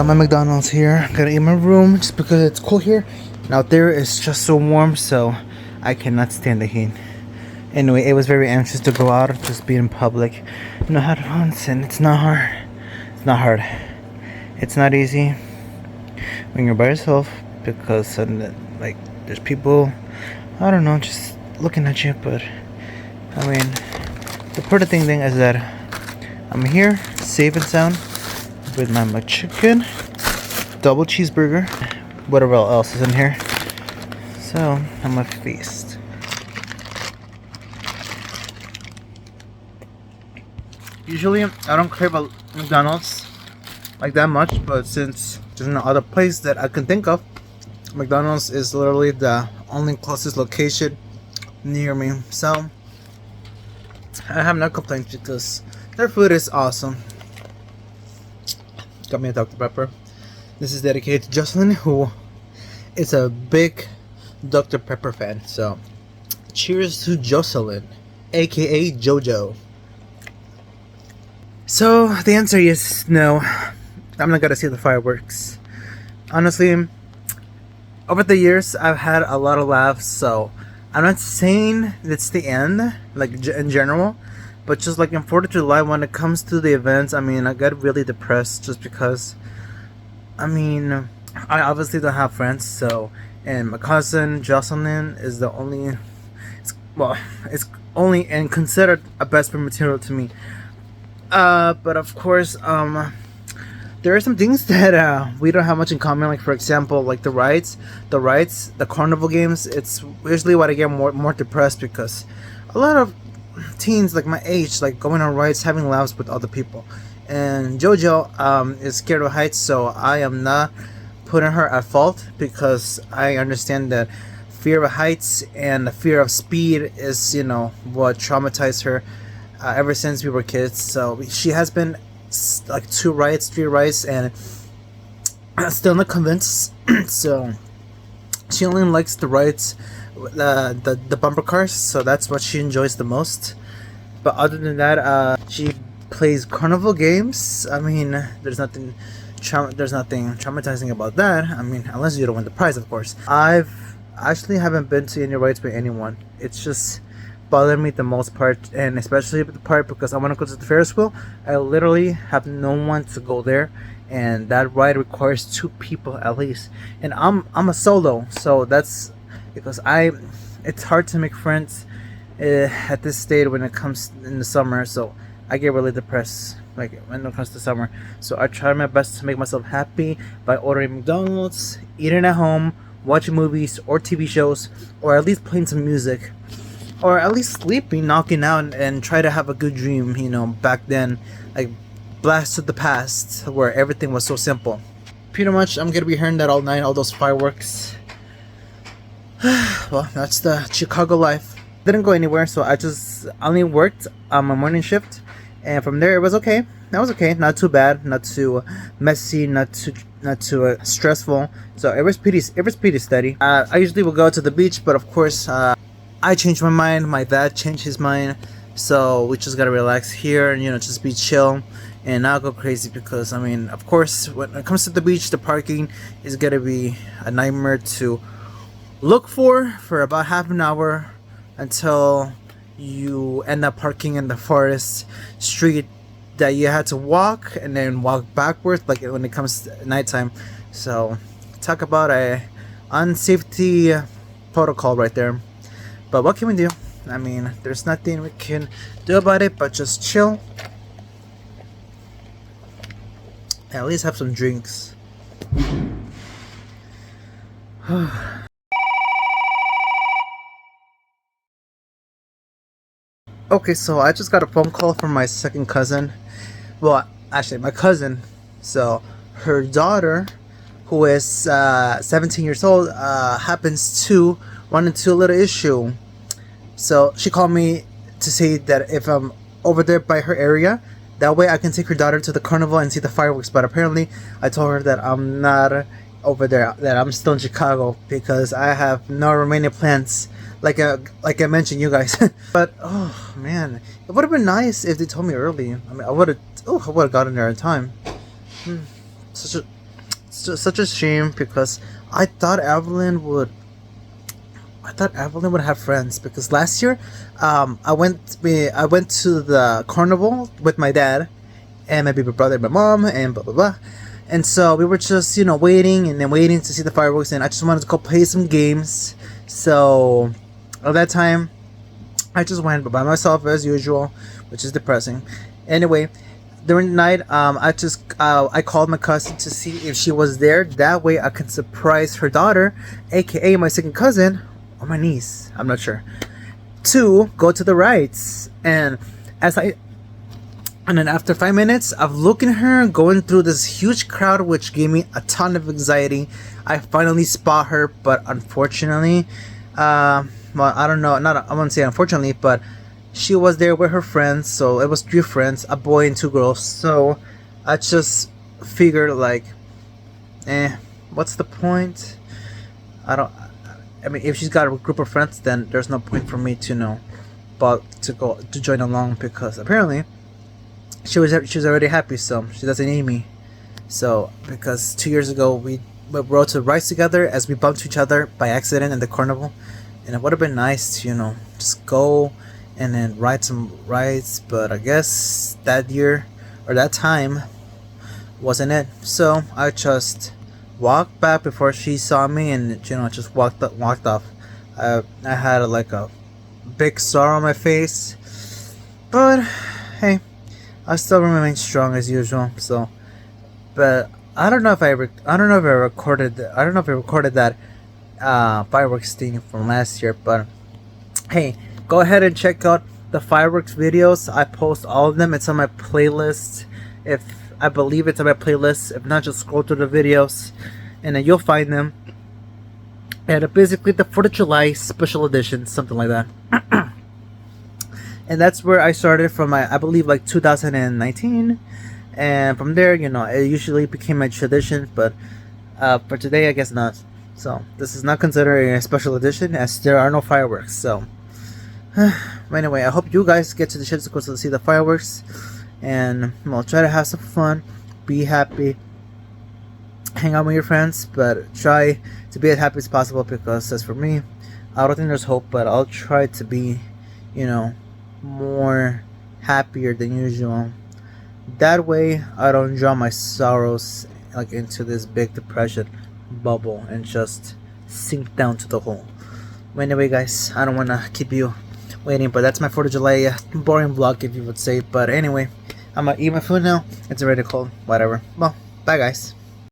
my McDonald's here. Gotta eat in my room just because it's cool here. And out there it's just so warm, so I cannot stand the heat. Anyway, it was very anxious to go out, just be in public. You know how to dance, and it's not hard. It's not hard. It's not easy when you're by yourself because like there's people, I don't know, just looking at you. But I mean, the important thing is that I'm here, safe and sound, with my McChicken, double cheeseburger, whatever else is in here. So I'm gonna feast. Usually I don't crave a McDonald's like that much, but since there's no other place that I can think of, McDonald's is literally the only closest location near me. So I have no complaints because their food is awesome. Got me a Dr. Pepper. This is dedicated to Jocelyn, who is a big Dr. Pepper fan. So cheers to Jocelyn, aka Jojo. So the answer is no. I'm not gonna see the fireworks. Honestly, over the years I've had a lot of laughs, so I'm not saying it's the end, like in general, but just like in 4th of July, when it comes to the events, I mean, I got really depressed just because, I mean, I obviously don't have friends, so, and my cousin Jocelyn is the only, it's only and considered a best friend material to me. But of course, there are some things that we don't have much in common. Like for example, like the rides, the carnival games. It's usually what I get more depressed because a lot of teens like my age like going on rides, having laughs with other people. And JoJo is scared of heights, so I am not putting her at fault because I understand that fear of heights and the fear of speed is, you know, what traumatized her ever since we were kids. So she has been like 3 rides, and still not convinced. So she only likes the rides, the bumper cars, so that's what she enjoys the most. But other than that, she plays carnival games. I mean, there's nothing traumatizing about that. I mean, unless you don't win the prize, of course. I've actually haven't been to any rides with anyone. It's just bothered me the most part, and especially the part because I want to go to the Ferris wheel. I literally have no one to go there, and that ride requires 2 people at least, and I'm a solo, so that's because it's hard to make friends at this stage when it comes in the summer. So I get really depressed like when it comes to summer, so I try my best to make myself happy by ordering McDonald's, eating at home, watching movies or TV shows, or at least playing some music, or at least sleeping, knocking out, and try to have a good dream, you know, back then, like blast to the past where everything was so simple. Pretty much I'm gonna be hearing that all night, all those fireworks. Well, that's the Chicago life. Didn't go anywhere, so I just only worked on my morning shift, and from there it was okay. That was okay, not too bad, not too messy, not too stressful. So it was pretty steady. I usually will go to the beach, but of course I changed my mind, my dad changed his mind, so we just gotta relax here and, you know, just be chill and not go crazy because, I mean, of course, when it comes to the beach, the parking is gonna be a nightmare to look for about half an hour until you end up parking in the forest street that you had to walk and then walk backwards, like when it comes to nighttime. So talk about a unsafety protocol right there. But what can we do? I mean, there's nothing we can do about it but just chill. At least have some drinks. Okay, so I just got a phone call from my second cousin. Well, actually, my cousin. So her daughter, who is 17 years old, happens to run into a little issue. So she called me to say that if I'm over there by her area, that way I can take her daughter to the carnival and see the fireworks. But apparently I told her that I'm not over there, that I'm still in Chicago because I have no remaining plans, like I mentioned you guys. But oh man, it would have been nice if they told me early. I mean, I would have gotten there in time. such a shame because I thought Evelyn would. I thought Evelyn would have friends because last year, I went to the carnival with my dad, and my baby brother, and my mom, and blah blah blah. And so we were just waiting and then waiting to see the fireworks, and I just wanted to go play some games. So at that time, I just went by myself as usual, which is depressing. Anyway, during the night, I called my cousin to see if she was there. That way, I can surprise her daughter, aka my second cousin, or my niece. I'm not sure. To go to the rides, and then after 5 minutes of looking at her going through this huge crowd, which gave me a ton of anxiety, I finally spot her. But unfortunately, well, I don't know. I won't say unfortunately, but she was there with her friends. So it was 3 friends, a boy and 2 girls. So I just figured like, what's the point? I mean, if she's got a group of friends, then there's no point for me to but to join along, because apparently she was already happy, so she doesn't need me. So because 2 years ago we rode to rides together as we bumped each other by accident in the carnival, and it would have been nice to just go and then ride some rides, but I guess that year or that time wasn't it. So I just walked back before she saw me, and just walked off. I had like a big sorrow on my face, but hey, I still remain strong as usual. So, but I don't know if I recorded that fireworks thing from last year. But hey, go ahead and check out the fireworks videos. I post all of them. It's on my playlist. I believe it's on my playlist. If not, just scroll through the videos, and then you'll find them. And basically the 4th of July special edition, something like that. And that's where I started from I believe like 2019. And from there, it usually became my tradition. But for today, I guess not. So this is not considered a special edition, as there are no fireworks. So anyway, I hope you guys get to the ships to see the fireworks. And try to have some fun, be happy, hang out with your friends, but try to be as happy as possible, because as for me, I don't think there's hope, but I'll try to be more happier than usual. That way I don't drown my sorrows like into this big depression bubble and just sink down to the hole. Anyway guys, I don't want to keep you waiting, but that's my 4th of July boring vlog, if you would say. But anyway, I'm gonna eat my food now. It's already cold. Whatever. Well, bye guys.